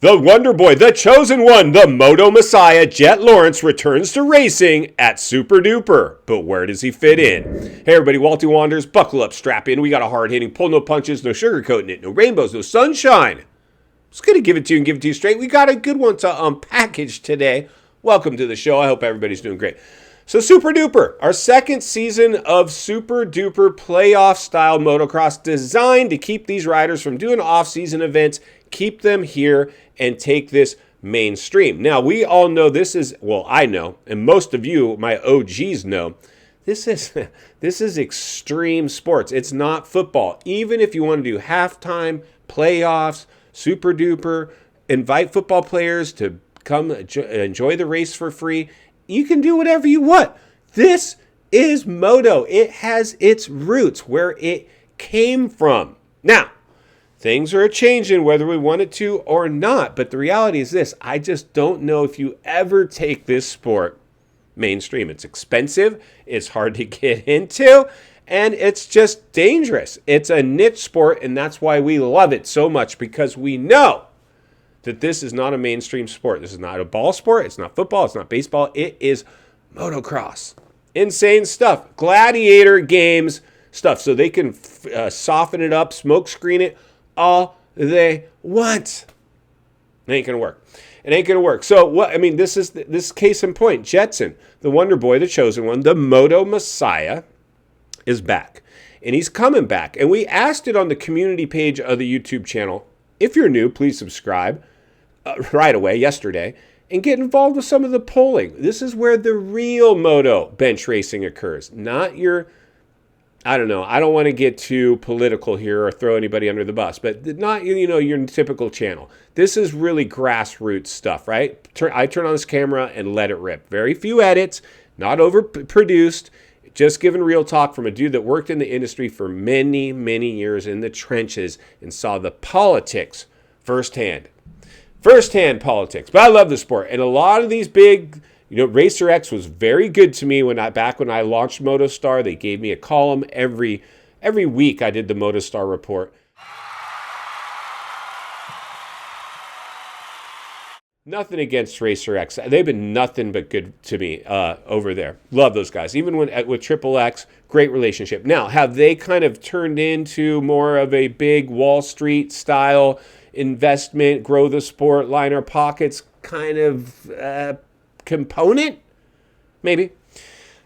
The Wonder Boy, the chosen one, the Moto Messiah, Jett Lawrence returns to racing at Super Duper. But where does he fit in? Hey everybody, Walty Wanders, buckle up, strap in. We got a hard-hitting pull, no punches, no sugarcoating it, no rainbows, no sunshine. It's going to give it to you and give it to you straight. We got a good one to unpackage today. Welcome to the show. I hope everybody's doing great. So Super Duper, our second season of Super Duper playoff-style motocross designed to keep these riders from doing off-season events, keep them here, and take this mainstream. Now, we all know this is, well, I know, and most of you, my OGs know, this is extreme sports. It's not football. Even if you want to do halftime, playoffs, Super Duper, invite football players to come enjoy the race for free, you can do whatever you want. This is Moto. It has its roots where it came from. Now, things are changing whether we want it to or not, but the reality is this. I just don't know if you ever take this sport mainstream. It's expensive, it's hard to get into, and it's just dangerous. It's a niche sport, and that's why we love it so much, because we know that this is not a mainstream sport. This is not a ball sport. It's not football. It's not baseball. It is motocross. Insane stuff. Gladiator games stuff. So they can soften it up, smoke screen it all they want. It ain't going to work. It ain't going to work. So what? I mean, this is case in point. Jetson, the Wonder Boy, the chosen one, the Moto Messiah, is back. And he's coming back. And we asked it on the community page of the YouTube channel. If you're new, please subscribe right away, yesterday, and get involved with some of the polling. This is where the real moto bench racing occurs, not your, I don't know, I don't want to get too political here or throw anybody under the bus, but not, your typical channel. This is really grassroots stuff, right? I turn on this camera and let it rip. Very few edits, not overproduced, just giving real talk from a dude that worked in the industry for many, many years in the trenches and saw the politics firsthand. Firsthand politics. But I love the sport. And a lot of these big, Racer X was very good to me back when I launched MotoStar. They gave me a column every week. I did the MotoStar report. Nothing against Racer X. They've been nothing but good to me over there. Love those guys. Even with Triple X, great relationship. Now, have they kind of turned into more of a big Wall Street style investment, grow the sport, line our pockets kind of component? Maybe.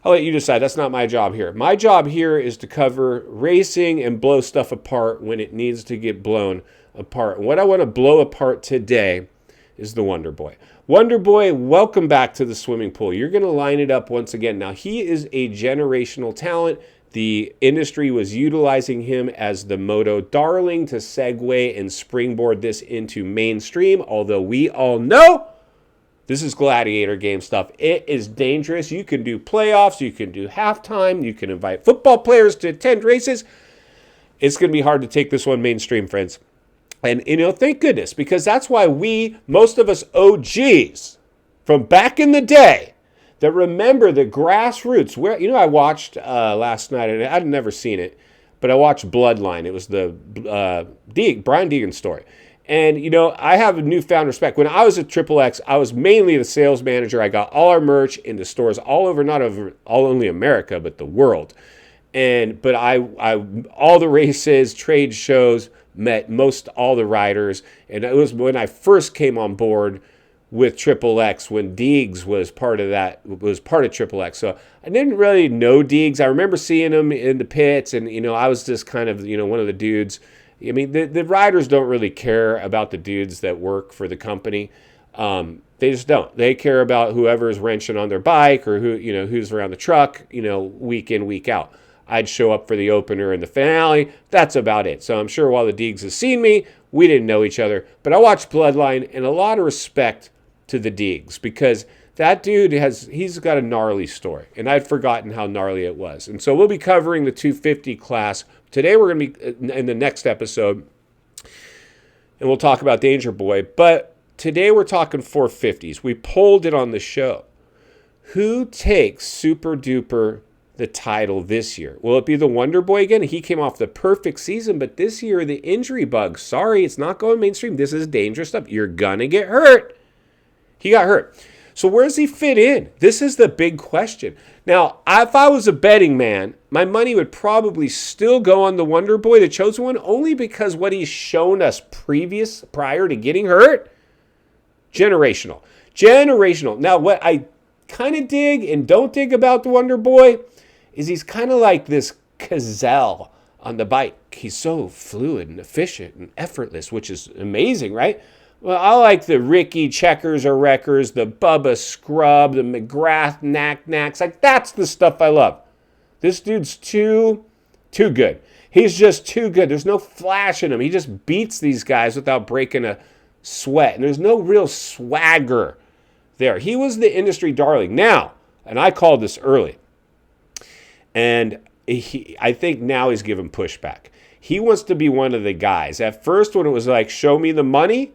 I'll let you decide. That's not my job here. My job here is to cover racing and blow stuff apart when it needs to get blown apart. And what I want to blow apart today is the Wonder Boy. Wonder Boy, welcome back to the swimming pool. You're going to line it up once again. Now, he is a generational talent. The industry was utilizing him as the moto darling to segue and springboard this into mainstream, although we all know this is gladiator game stuff. It is dangerous. You can do playoffs. You can do halftime. You can invite football players to attend races. It's going to be hard to take this one mainstream, friends. And, thank goodness, because that's why most of us OGs from back in the day, that remember the grassroots. Where I watched last night, and I'd never seen it, but I watched Bloodline. It was the Brian Deegan story. And, I have a newfound respect. When I was at Triple X, I was mainly the sales manager. I got all our merch into stores all over, not over all only America, but the world. But I all the races, trade shows, met most all the riders. And it was when I first came on board with Triple X, when Deegs was part of Triple X. So I didn't really know Deegs. I remember seeing him in the pits, and I was just kind of one of the dudes. I mean, the riders don't really care about the dudes that work for the company. They just don't. They care about whoever's wrenching on their bike or who's around the truck, week in, week out. I'd show up for the opener and the finale. That's about it. So I'm sure while the Deegs has seen me, we didn't know each other. But I watched Bloodline, and a lot of respect to the Deegs, because that dude he's got a gnarly story, and I'd forgotten how gnarly it was. And so we'll be covering the 250 class. Today we're going to be in the next episode, and we'll talk about Danger Boy. But today we're talking 450s. We polled it on the show. Who takes Super Duper the title this year? Will it be the Wonder Boy again? He came off the perfect season, but this year the injury bug. Sorry, it's not going mainstream. This is dangerous stuff. You're going to get hurt. He got hurt. So where does he fit in? This is the big question. Now, if I was a betting man, my money would probably still go on the Wonder Boy, the chosen one, only because what he's shown us prior to getting hurt, generational. Generational. Now, what I kind of dig and don't dig about the Wonder Boy is he's kind of like this gazelle on the bike. He's so fluid and efficient and effortless, which is amazing, right? Well, I like the Ricky Checkers or Wreckers, the Bubba Scrub, the McGrath Knacks. Like, that's the stuff I love. This dude's too good. He's just too good. There's no flash in him. He just beats these guys without breaking a sweat. And there's no real swagger there. He was the industry darling. Now, and I called this early, and I think now he's given pushback. He wants to be one of the guys. At first, when it was like, show me the money,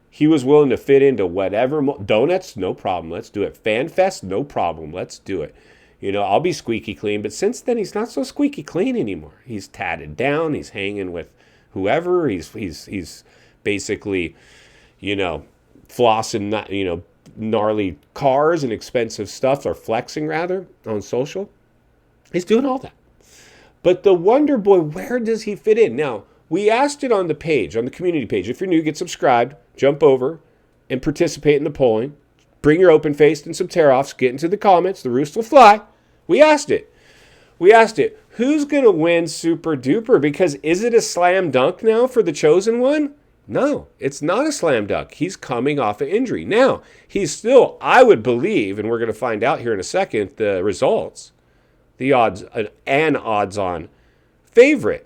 he was willing to fit into whatever. Donuts, no problem. Let's do it. Fan Fest, no problem. Let's do it. You know, I'll be squeaky clean. But since then, he's not so squeaky clean anymore. He's tatted down. He's hanging with whoever. He's basically, flossing, gnarly cars and expensive stuff, or flexing rather, on social. He's doing all that. But the Wonder Boy, where does he fit in? Now, we asked it on the page, on the community page. If you're new, get subscribed, jump over, and participate in the polling. Bring your open face and some tear-offs. Get into the comments. The roost will fly. We asked it. Who's going to win Super Duper? Because is it a slam dunk now for the chosen one? No, it's not a slam dunk. He's coming off an injury. Now, he's still, I would believe, and we're going to find out here in a second, the results, the odds, an odds-on favorite.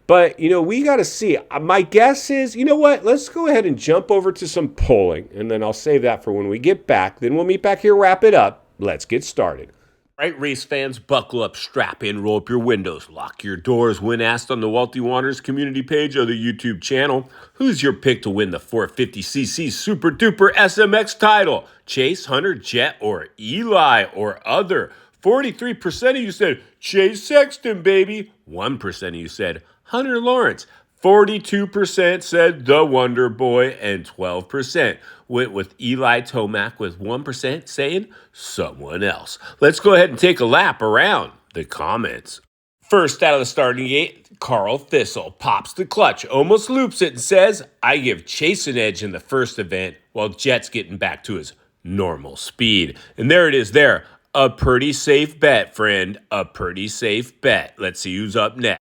But, we got to see. My guess is, you know what? Let's go ahead and jump over to some polling, and then I'll save that for when we get back. Then we'll meet back here, wrap it up. Let's get started. All right, race fans, buckle up, strap in, roll up your windows, lock your doors. When asked on the Wealthy Wanderers community page of the YouTube channel, who's your pick to win the 450cc Super Duper SMX title? Chase, Hunter, Jett, or Eli, or other? 43% of you said Chase Sexton, baby. 1% of you said Hunter Lawrence. 42% said the Wonder Boy, and 12% went with Eli Tomac, with 1% saying someone else. Let's go ahead and take a lap around the comments. First out of the starting gate, Carl Thistle pops the clutch, almost loops it, and says, I give Chase an edge in the first event while Jett's getting back to his normal speed. And there it is there. A pretty safe bet, friend. A pretty safe bet. Let's see who's up next.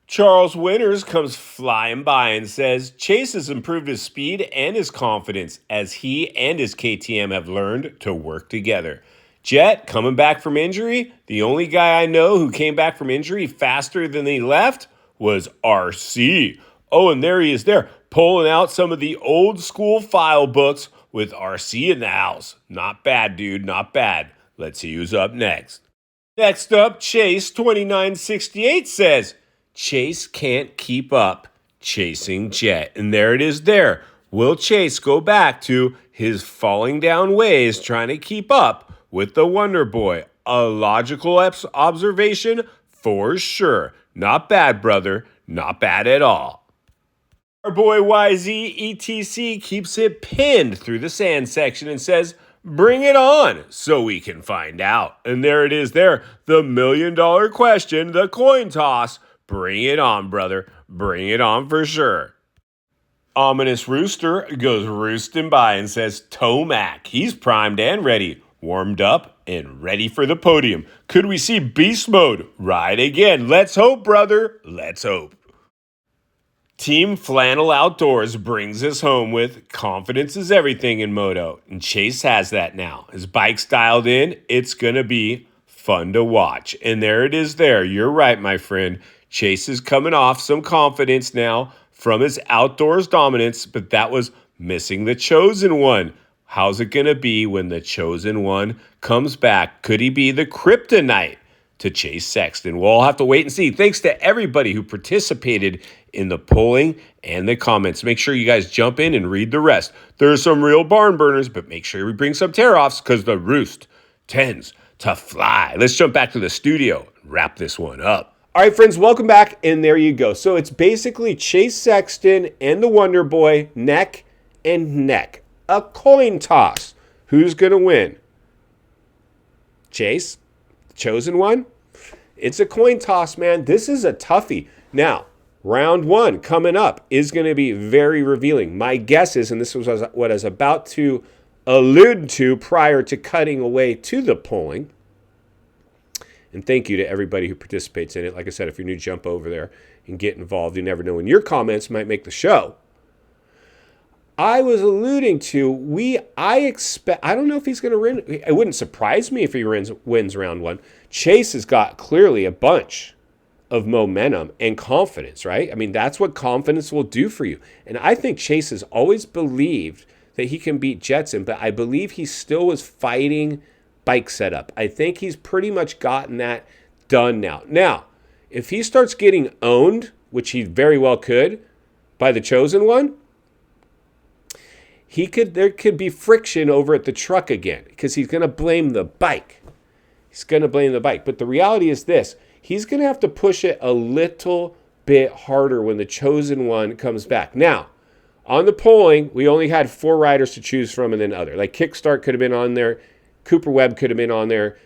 Charles Winters comes flying by and says, Chase has improved his speed and his confidence as he and his KTM have learned to work together. Jett, coming back from injury, the only guy I know who came back from injury faster than he left was RC. Oh, and there he is there, pulling out some of the old school file books with RC in the house. Not bad, dude, not bad. Let's see who's up next. Next up, Chase 2968 says, Chase can't keep up chasing Jett. And there it is there. Will Chase go back to his falling down ways trying to keep up with the Wonder Boy? A logical observation for sure. Not bad, brother. Not bad at all. Our boy YZ keeps it pinned through the sand section and says, bring it on so we can find out. And there it is there. The $1 million question, the coin toss. Bring it on, brother. Bring it on for sure. Ominous Rooster goes roosting by and says, Tomac, he's primed and ready, warmed up and ready for the podium. Could we see beast mode ride again? Let's hope, brother. Let's hope. Team Flannel Outdoors brings us home with confidence is everything in moto. And Chase has that now. His bike's dialed in. It's going to be fun to watch. And there it is there. You're right, my friend. Chase is coming off some confidence now from his outdoors dominance, but that was missing the chosen one. How's it going to be when the chosen one comes back? Could he be the kryptonite to Chase Sexton? We'll all have to wait and see. Thanks to everybody who participated in the polling and the comments. Make sure you guys jump in and read the rest. There are some real barn burners, but make sure we bring some tear-offs because the roost tends to fly. Let's jump back to the studio and wrap this one up. All right, friends, welcome back, and there you go. So it's basically Chase Sexton and the Wonder Boy neck and neck. A coin toss. Who's going to win? Chase, the chosen one? It's a coin toss, man. This is a toughie. Now, round one coming up is going to be very revealing. My guess is, and this was what I was about to allude to prior to cutting away to the polling, and thank you to everybody who participates in it. Like I said, if you're new, jump over there and get involved. You never know when your comments might make the show. I was alluding to, I don't know if he's going to win. It wouldn't surprise me if he wins round one. Chase has got clearly a bunch of momentum and confidence, right? I mean, that's what confidence will do for you. And I think Chase has always believed that he can beat Jetson, but I believe he still was fighting bike setup. I think he's pretty much gotten that done now. Now, if he starts getting owned, which he very well could, by the chosen one, there could be friction over at the truck again because he's going to blame the bike. But the reality is this. He's going to have to push it a little bit harder when the chosen one comes back. Now, on the polling, we only had 4 riders to choose from and then other. Like Kickstart could have been on there. Cooper Webb could have been on there.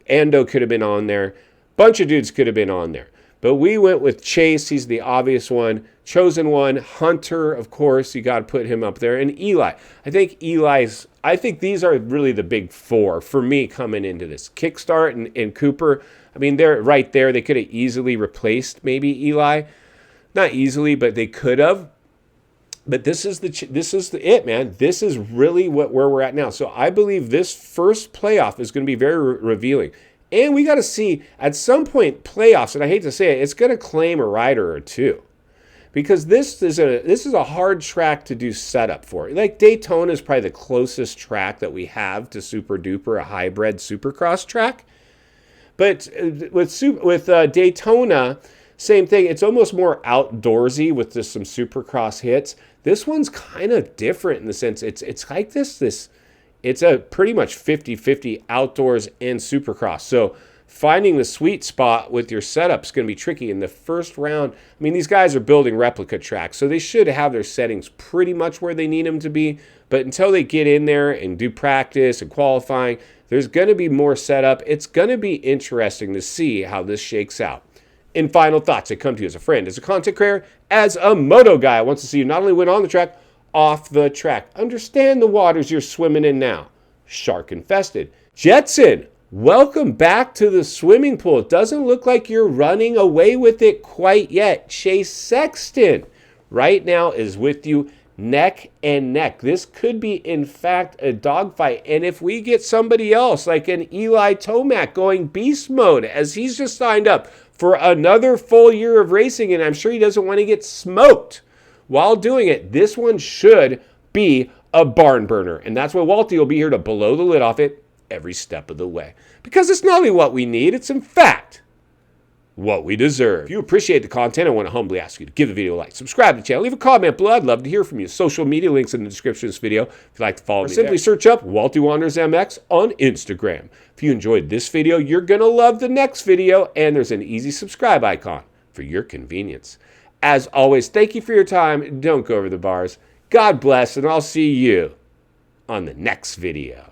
Ando could have been on there. Bunch of dudes could have been on there. But we went with Chase. He's the obvious one. Chosen one. Hunter, of course. You got to put him up there. And Eli. I think these are really the big 4 for me coming into this. Kickstart and Cooper. I mean, they're right there. They could have easily replaced maybe Eli. Not easily, but they could have. But this is it, man. This is really where we're at now. So I believe this first playoff is going to be very revealing. And we got to see at some point playoffs, and I hate to say it, it's going to claim a rider or two. Because this is a hard track to do setup for. Like Daytona is probably the closest track that we have to Super Duper, a hybrid Supercross track. But with Daytona, same thing. It's almost more outdoorsy with just some Supercross hits. This one's kind of different in the sense it's like this. It's a pretty much 50-50 outdoors and Supercross. So finding the sweet spot with your setup is going to be tricky. In the first round, I mean, these guys are building replica tracks, so they should have their settings pretty much where they need them to be. But until they get in there and do practice and qualifying, there's going to be more setup. It's going to be interesting to see how this shakes out. In final thoughts, I come to you as a friend, as a content creator, as a moto guy. I want to see you not only win on the track, off the track. Understand the waters you're swimming in now. Shark infested. Jetson, welcome back to the swimming pool. It doesn't look like you're running away with it quite yet. Chase Sexton right now is with you neck and neck. This could be, in fact, a dogfight. And if we get somebody else, like an Eli Tomac going beast mode, as he's just signed up for another full year of racing, and I'm sure he doesn't want to get smoked while doing it, this one should be a barn burner. And that's why Walty will be here to blow the lid off it every step of the way. Because it's not only what we need, it's in fact what we deserve. If you appreciate the content, I want to humbly ask you to give the video a like, subscribe to the channel, leave a comment below. I'd love to hear from you. Social media links in the description of this video if you'd like to follow me. Simply search up Walty Wanders MX on Instagram. If you enjoyed this video, you're going to love the next video, and there's an easy subscribe icon for your convenience. As always, thank you for your time. Don't go over the bars. God bless, and I'll see you on the next video.